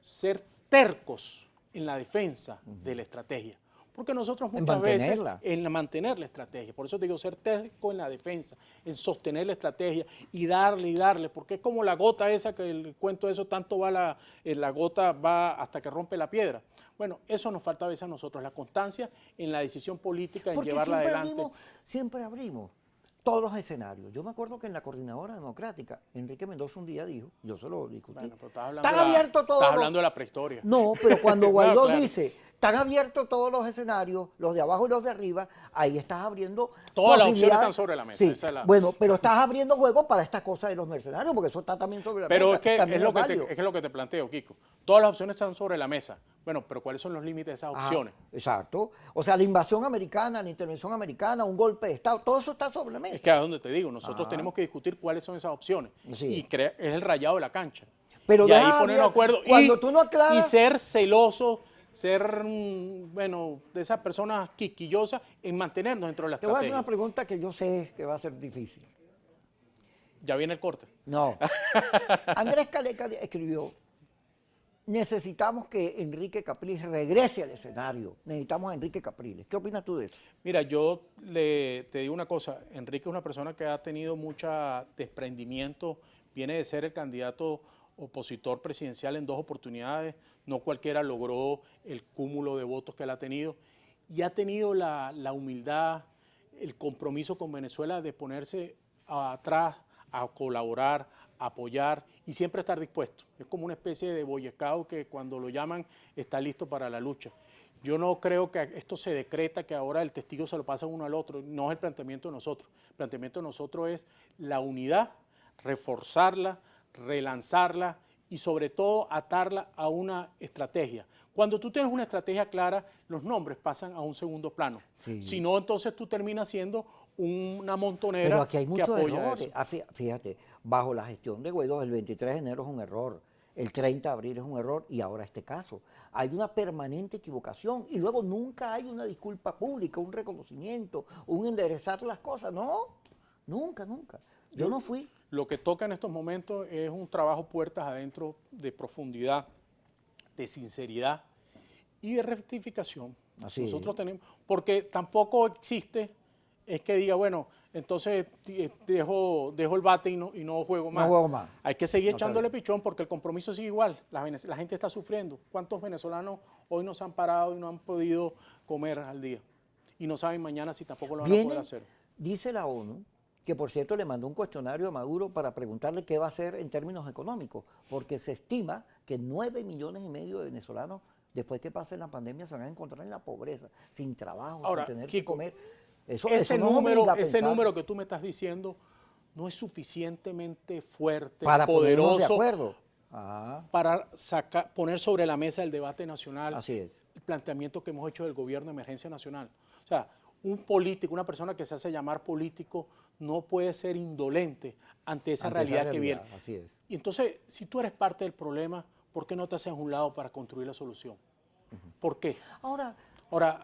ser tercos en la defensa de la estrategia. Porque nosotros muchas veces, en mantener la estrategia, por eso te digo, ser terco en la defensa, en sostener la estrategia y darle, porque es como la gota esa, que el cuento de eso, tanto va la gota va hasta que rompe la piedra. Bueno, eso nos falta a veces a nosotros, la constancia en la decisión política, en llevarla adelante. Siempre abrimos todos los escenarios. Yo me acuerdo que en la Coordinadora Democrática, Enrique Mendoza un día dijo, yo se lo discutí, Bueno, pero estás hablando de la prehistoria. No, pero cuando Guaidó claro. dice, están abiertos todos los escenarios, los de abajo y los de arriba, ahí estás abriendo todas las opciones están sobre la mesa. Sí, bueno, pero estás abriendo juego para esta cosa de los mercenarios, porque eso está también sobre la mesa. Pero es lo que te planteo, Kiko. Todas las opciones están sobre la mesa. Bueno, pero ¿cuáles son los límites de esas opciones? Exacto. O sea, la invasión americana, la intervención americana, un golpe de Estado, todo eso está sobre la mesa. Es que es donde te digo, nosotros tenemos que discutir cuáles son esas opciones. Sí. Y es el rayado de la cancha. Pero y ahí ponernos de acuerdo tú no aclaras, y ser celoso, ser, bueno, de esas personas quisquillosas en mantenernos dentro de la estrategia. Te voy a hacer una pregunta que yo sé que va a ser difícil. Ya viene el corte. No. Andrés Caleca escribió, necesitamos que Enrique Capriles regrese al escenario. Necesitamos a Enrique Capriles. ¿Qué opinas tú de eso? Mira, yo te digo una cosa. Enrique es una persona que ha tenido mucho desprendimiento. Viene de ser el candidato opositor presidencial en 2 oportunidades. No cualquiera logró el cúmulo de votos que él ha tenido. Y ha tenido la humildad, el compromiso con Venezuela de ponerse atrás, a colaborar, a apoyar y siempre estar dispuesto. Es como una especie de Boy Scout que cuando lo llaman está listo para la lucha. Yo no creo que esto se decreta, que ahora el testigo se lo pasa uno al otro. No es el planteamiento de nosotros. El planteamiento de nosotros es la unidad, reforzarla, relanzarla y sobre todo atarla a una estrategia. Cuando tú tienes una estrategia clara, los nombres pasan a un segundo plano. Sí. Si no, entonces tú terminas siendo una montonera. Pero aquí hay muchos que apoya errores. eso. Fíjate, bajo la gestión de Guaidó, el 23 de enero es un error, el 30 de abril es un error y ahora este caso. Hay una permanente equivocación y luego nunca hay una disculpa pública, un reconocimiento, un enderezar las cosas. No, nunca. Yo no fui. Lo que toca en estos momentos es un trabajo puertas adentro de profundidad, de sinceridad y de rectificación. Así Nosotros tenemos, porque tampoco existe, es que diga, bueno, entonces dejo el bate y no juego más. No juego más. Hay que seguir echándole pichón porque el compromiso sigue igual. La gente está sufriendo. ¿Cuántos venezolanos hoy no se han parado y no han podido comer al día? Y no saben mañana si tampoco lo van a poder hacer. Dice la ONU, que por cierto le mandó un cuestionario a Maduro para preguntarle qué va a hacer en términos económicos, porque se estima que 9,5 millones de venezolanos, después que pase la pandemia, se van a encontrar en la pobreza, sin trabajo, ahora, sin tener Kiko, que comer. Ese número que tú me estás diciendo no es suficientemente fuerte, para poderoso, de acuerdo. Para poner sobre la mesa el debate nacional. Así es. El planteamiento que hemos hecho del gobierno de emergencia nacional. O sea, un político, una persona que se hace llamar político, no puede ser indolente ante esa realidad que viene. Así es. Y entonces, si tú eres parte del problema, ¿por qué no te haces a un lado para construir la solución? ¿Por qué? Ahora,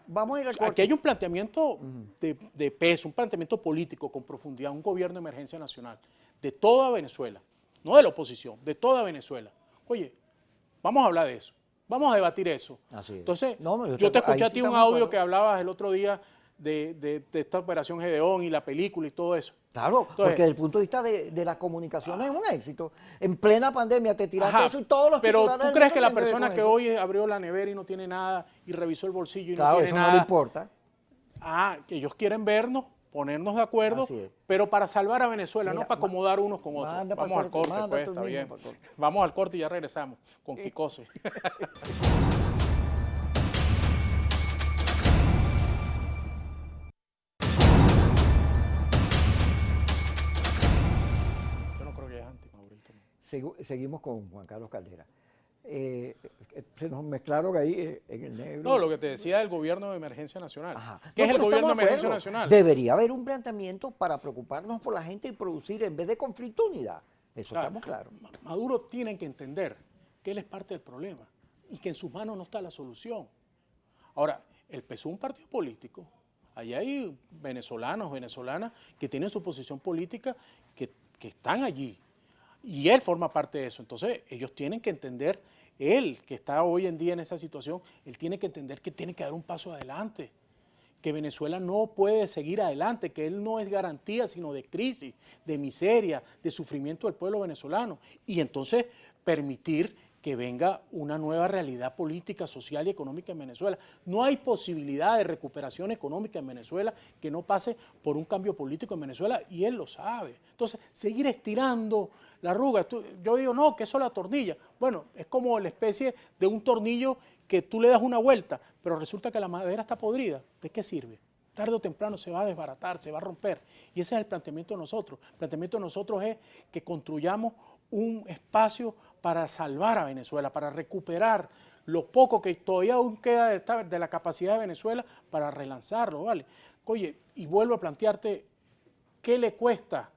vamos a ir al corte. Aquí hay un planteamiento de peso, un planteamiento político con profundidad, un gobierno de emergencia nacional de toda Venezuela, no de la oposición, de toda Venezuela. Oye, vamos a hablar de eso, vamos a debatir eso. Así es. Entonces, yo te escuché a ti un audio que hablabas el otro día de esta operación Gedeón y la película y todo eso. Claro, entonces, porque desde el punto de vista de la comunicación es un éxito. En plena pandemia te tiraste eso y todos los pero titulares ¿tú crees que la persona que hoy abrió la nevera y no tiene nada y revisó el bolsillo y no tiene eso nada? No le importa. Que ellos quieren vernos, ponernos de acuerdo, pero para salvar a Venezuela, no para acomodar unos con otros. Vamos al corte, pues, está bien. Vamos al corte y ya regresamos con Kikose. Seguimos con Juan Carlos Caldera. Se nos mezclaron ahí en el negro. No, lo que te decía del gobierno de emergencia nacional. Ajá. ¿Qué No, es el pero gobierno de estamos de emergencia acuerdo. nacional? Debería haber un planteamiento para preocuparnos por la gente y producir, en vez de conflicto, unidad. Eso Claro, estamos claros. Maduro tiene que entender que él es parte del problema y que en sus manos no está la solución. Ahora, el PSUV es un partido político. Allí hay venezolanos, venezolanas que tienen su posición política, que están allí. Y él forma parte de eso. Entonces, ellos tienen que entender, él que está hoy en día en esa situación, él tiene que entender que tiene que dar un paso adelante, que Venezuela no puede seguir adelante, que él no es garantía sino de crisis, de miseria, de sufrimiento del pueblo venezolano. Y entonces permitir que venga una nueva realidad política, social y económica en Venezuela. No hay posibilidad de recuperación económica en Venezuela que no pase por un cambio político en Venezuela, y él lo sabe. Entonces, seguir estirando la arruga. Yo digo, no, que eso es la tornilla. Bueno, es como la especie de un tornillo que tú le das una vuelta, pero resulta que la madera está podrida. ¿De qué sirve? Tarde o temprano se va a desbaratar, se va a romper. Y ese es el planteamiento de nosotros. El planteamiento de nosotros es que construyamos un espacio para salvar a Venezuela, para recuperar lo poco que todavía aún queda de la capacidad de Venezuela para relanzarlo, ¿vale? Oye, y vuelvo a plantearte, ¿qué le cuesta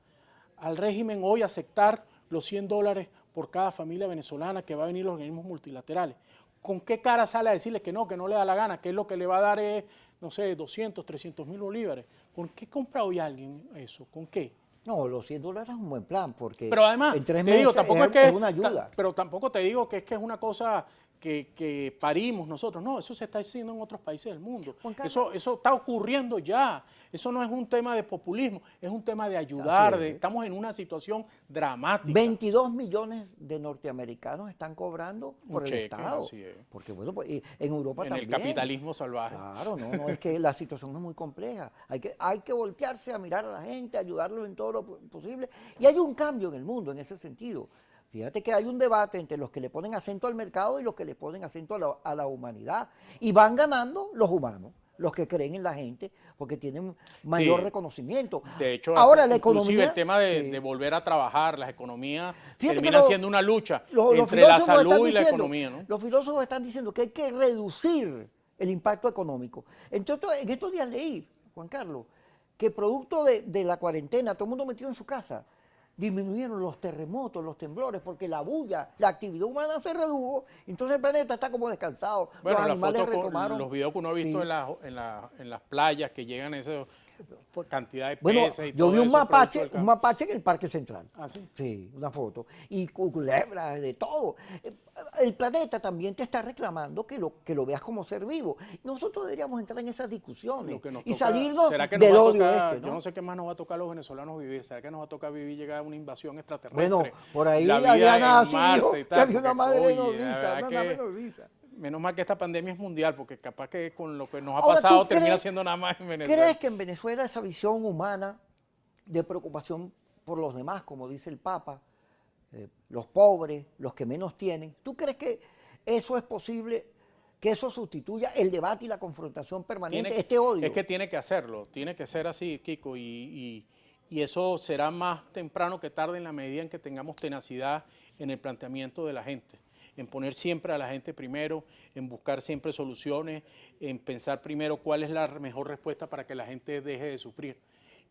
al régimen hoy aceptar los $100 por cada familia venezolana que va a venir los organismos multilaterales? ¿Con qué cara sale a decirle que no le da la gana, que es lo que le va a dar es, no sé, 200, 300 mil bolívares? ¿Con qué compra hoy alguien eso? ¿Con qué? No, los $100 es un buen plan, porque Pero además, en 3 te digo, meses tampoco es es una ayuda. pero tampoco te digo que es una cosa que parimos nosotros. No, eso se está haciendo en otros países del mundo. Juan Carlos. Eso está ocurriendo ya. Eso no es un tema de populismo, es un tema de ayudar. Así es. Estamos en una situación dramática. 22 millones de norteamericanos están cobrando por el cheque, Estado. así es. Porque bueno, pues, y en Europa En también. el capitalismo salvaje. Claro, no, es que la situación es muy compleja. Hay que voltearse a mirar a la gente, ayudarlos en todo lo posible. Y hay un cambio en el mundo en ese sentido. Fíjate que hay un debate entre los que le ponen acento al mercado y los que le ponen acento a la humanidad. Y van ganando los humanos, los que creen en la gente, porque tienen mayor Sí. reconocimiento. De hecho, ahora la inclusive economía, el tema sí. de volver a trabajar, las economías Fíjate que termina siendo una lucha los entre la filósofos están salud y la diciendo, economía, ¿no? Los filósofos están diciendo que hay que reducir el impacto económico. Entonces, en estos días leí, Juan Carlos, que producto de la cuarentena, todo el mundo metido en su casa, disminuyeron los terremotos, los temblores, porque la bulla, la actividad humana se redujo, entonces el planeta está como descansado. Bueno, los animales fotos retomaron. los videos que uno ha visto Sí. en las playas que llegan a esa cantidad de Bueno, peces y yo todo vi un eso, producto del un cambio. mapache en el Parque Central. Ah, sí. Sí, una foto. Y culebras, de todo. El planeta también te está reclamando que lo veas como ser vivo. Nosotros deberíamos entrar en esas discusiones Lo que nos y toca- salirnos ¿será que nos del va a odio tocar- este, Yo ¿no? no sé qué más nos va a tocar a los venezolanos vivir. ¿Será que nos va a tocar vivir llegar a una invasión extraterrestre? Bueno, por ahí La vida Adriana en sí Marte dijo y que tal, había una porque, madre oye, nodriza, la verdad una nave nodriza. menos mal que esta pandemia es mundial, porque capaz que con lo que nos ha Ahora, ¿tú pasado termina crees- siendo nada más en Venezuela. ¿Crees que en Venezuela esa visión humana de preocupación por los demás, como dice el Papa, los pobres, los que menos tienen, ¿tú crees que eso es posible, que eso sustituya el debate y la confrontación permanente, este odio? Es que tiene que hacerlo, tiene que ser así, Kiko, y eso será más temprano que tarde en la medida en que tengamos tenacidad en el planteamiento de la gente, en poner siempre a la gente primero, en buscar siempre soluciones, en pensar primero cuál es la mejor respuesta para que la gente deje de sufrir.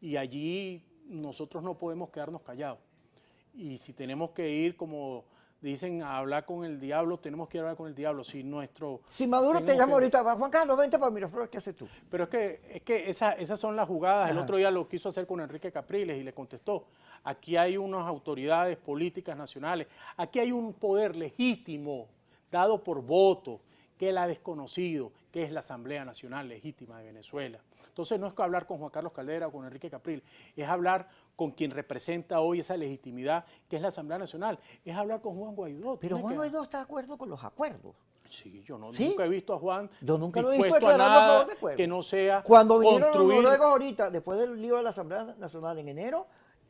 Y allí nosotros no podemos quedarnos callados. Y si tenemos que ir, como dicen, a hablar con el diablo, tenemos que ir a hablar con el diablo. Si Maduro te llama ahorita, Juan Carlos, vente para Miraflores, ¿qué haces tú? Pero es que esas son las jugadas. El Ajá. otro día lo quiso hacer con Enrique Capriles y le contestó. Aquí hay unas autoridades políticas nacionales, aquí hay un poder legítimo dado por voto que él ha desconocido, que es la Asamblea Nacional Legítima de Venezuela. Entonces no es que hablar con Juan Carlos Caldera o con Enrique Capriles, es hablar con quien representa hoy esa legitimidad, que es la Asamblea Nacional, es hablar con Juan Guaidó. Pero Juan Guaidó está de acuerdo con los acuerdos. Sí, yo ¿Sí? Nunca he visto a Juan Yo nunca lo he visto dispuesto a declarando a nada favor de acuerdo. que no sea Cuando vinieron los construir. noruegos ahorita, después del lío de la Asamblea Nacional en enero,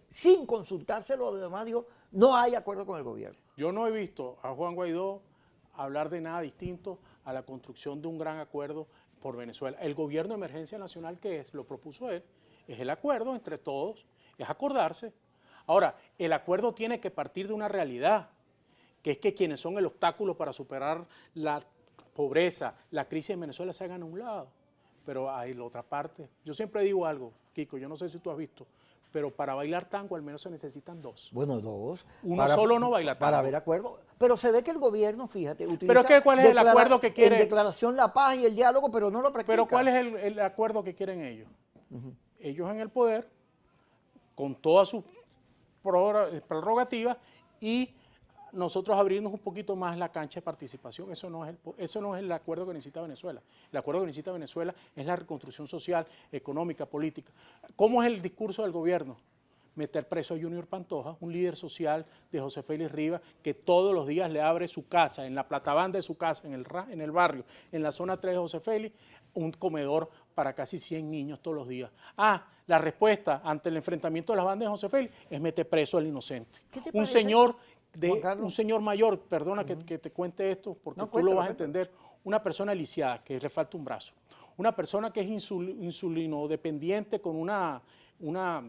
sin consultárselo, los demás dijo, no hay acuerdo con el gobierno. Yo no he visto a Juan Guaidó hablar de nada distinto a la construcción de un gran acuerdo por Venezuela. El gobierno de emergencia nacional, que es, lo propuso él, es el acuerdo entre todos, es acordarse. Ahora, el acuerdo tiene que partir de una realidad, que es que quienes son el obstáculo para superar la pobreza, la crisis en Venezuela se hagan a un lado. Pero hay la otra parte. Yo siempre digo algo, Kiko, yo no sé si tú has visto, pero para bailar tango al menos se necesitan dos. Bueno, dos. Uno solo no baila tango. Para haber acuerdo. Pero se ve que el gobierno, fíjate, utiliza... Pero es que ¿cuál es el acuerdo que quiere? En declaración la paz y el diálogo, pero no lo practica. Pero ¿cuál es el acuerdo que quieren ellos? Ellos en el poder, con todas sus prerrogativas, y nosotros abrirnos un poquito más la cancha de participación. Eso no es el acuerdo que necesita Venezuela. El acuerdo que necesita Venezuela es la reconstrucción social, económica, política. ¿Cómo es el discurso del gobierno? Meter preso a Junior Pantoja, un líder social de José Félix Rivas, que todos los días le abre su casa, en la platabanda de su casa, en el barrio, en la zona 3 de José Félix, un comedor para casi 100 niños todos los días. La respuesta ante el enfrentamiento de las bandas de José Félix es meter preso al inocente. Un señor mayor, perdona que te cuente esto, porque tú lo vas a entender, una persona lisiada, que le falta un brazo, una persona que es insulinodependiente con una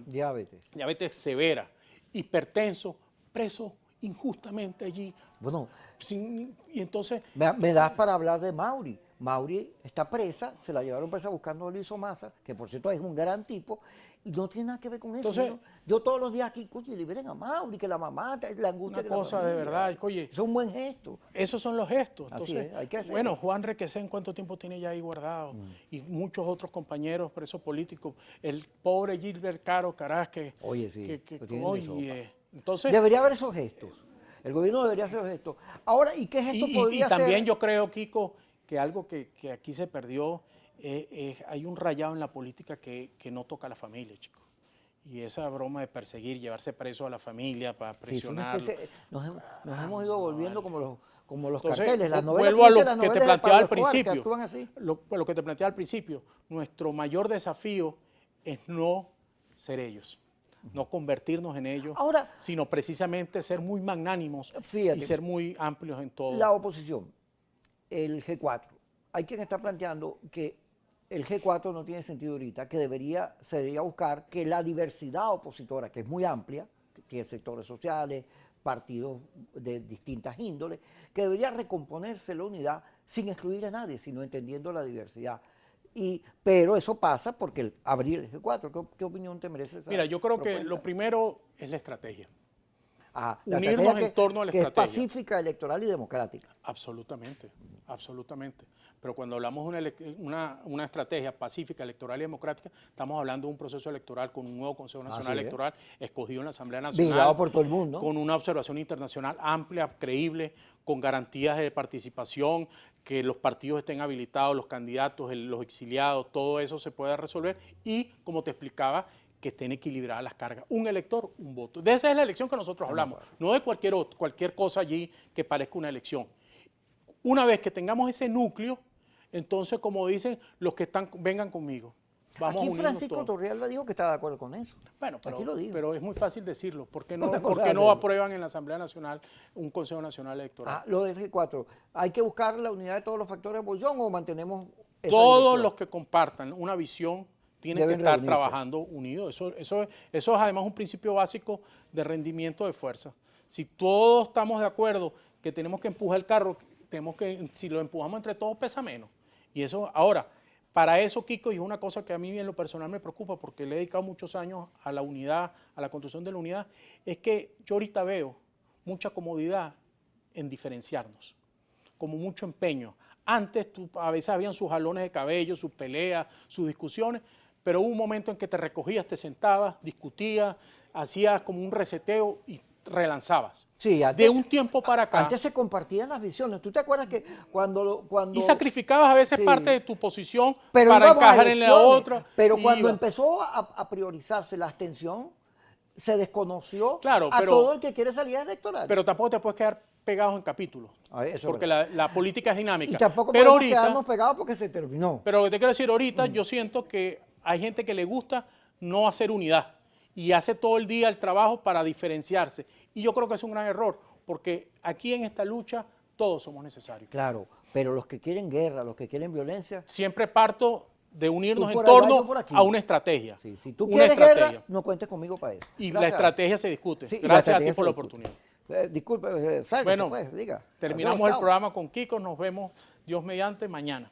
diabetes severa, hipertenso, preso injustamente allí. Bueno, y entonces... Me das para hablar de Mauri. Mauri está presa, se la llevaron presa buscando a Luis Omasa, que por cierto es un gran tipo, y no tiene nada que ver con eso. Entonces, yo todos los días aquí, coño, liberen a Mauri, que la mamá, la angustia una que cosa la familia, de verdad, oye. Eso es un buen gesto. Esos son los gestos. Así Entonces, es, hay que hacerlo. bueno, Juan Requesén, ¿cuánto tiempo tiene ya ahí guardado? Y muchos otros compañeros presos políticos. El pobre Gilbert Caro Caraz, que... Oye, sí, entonces... Debería haber esos gestos. El gobierno debería hacer esos gestos. Ahora, ¿y qué gesto podría hacer? Y también yo creo, Kiko, que algo que aquí se perdió, hay un rayado en la política que no toca a la familia, chicos. Y esa broma de perseguir, llevarse preso a la familia para presionar. Sí, nos hemos ido volviendo como los Entonces, carteles, las novelas. Vuelvo a lo que te planteaba al principio. Que actúan así. Lo que te planteaba al principio. Nuestro mayor desafío es no ser ellos, no convertirnos en ellos, ahora, sino precisamente ser muy magnánimos y ser muy amplios en todo. La oposición, el G4, hay quien está planteando que el G4 no tiene sentido ahorita, que se debería buscar que la diversidad opositora, que es muy amplia, que tiene sectores sociales, partidos de distintas índoles, que debería recomponerse la unidad sin excluir a nadie, sino entendiendo la diversidad. Pero eso pasa porque abrir el G4, ¿qué opinión te merece esa? Mira, yo creo propuesta? que lo primero es la estrategia. Unirnos en torno a la estrategia. Que es pacífica, electoral y democrática. Absolutamente, absolutamente. Pero cuando hablamos de una estrategia pacífica, electoral y democrática, estamos hablando de un proceso electoral con un nuevo Consejo Nacional Electoral escogido en la Asamblea Nacional. Vigilado por todo el mundo. Con una observación internacional amplia, creíble, con garantías de participación, que los partidos estén habilitados, los candidatos, los exiliados, todo eso se pueda resolver y, como te explicaba, que estén equilibradas las cargas. Un elector, un voto. De esa es la elección que nosotros hablamos, no de cualquier cosa allí que parezca una elección. Una vez que tengamos ese núcleo, entonces, como dicen, los que están, vengan conmigo. Vamos aquí Francisco Torrealba dijo que estaba de acuerdo con eso. Bueno, aquí lo dijo. Pero es muy fácil decirlo. ¿Por qué no aprueban en la Asamblea Nacional un Consejo Nacional Electoral? Lo del G4. ¿Hay que buscar la unidad de todos los factores de oposición o mantenemos esa Todos dirección? los que compartan una visión tienen que estar trabajando unidos. Eso es además un principio básico de rendimiento de fuerza. Si todos estamos de acuerdo que tenemos que empujar el carro, si lo empujamos entre todos pesa menos. Y eso, ahora, para eso, Kiko, y es una cosa que a mí en lo personal me preocupa porque le he dedicado muchos años a la unidad, a la construcción de la unidad, es que yo ahorita veo mucha comodidad en diferenciarnos, como mucho empeño. Antes a veces habían sus jalones de cabello, sus peleas, sus discusiones, pero hubo un momento en que te recogías, te sentabas, discutías, hacías como un reseteo y relanzabas. Sí, antes, de un tiempo para acá. Antes se compartían las visiones. ¿Tú te acuerdas que cuando y sacrificabas a veces parte de tu posición pero para encajar en la otra? Pero cuando empezó a priorizarse la abstención, se desconoció a todo el que quiere salir electoral. Pero tampoco te puedes quedar pegados en capítulos. Porque la política es dinámica. Y tampoco podemos quedarnos pegados porque se terminó. Pero lo que te quiero decir, ahorita yo siento que hay gente que le gusta no hacer unidad y hace todo el día el trabajo para diferenciarse. Y yo creo que es un gran error, porque aquí en esta lucha todos somos necesarios. Claro, pero los que quieren guerra, los que quieren violencia... Siempre parto de unirnos Tú en por allá, yo torno por aquí. a una estrategia. Sí, si tú Una quieres guerra, estrategia. no cuentes conmigo para eso. Y la Gracias. estrategia se discute. Sí, y la Gracias a ti estrategia por se la discute. oportunidad. Disculpe, sálvese, Bueno, pues, diga. terminamos Adiós, el chao. programa con Kiko. Nos vemos, Dios mediante, mañana.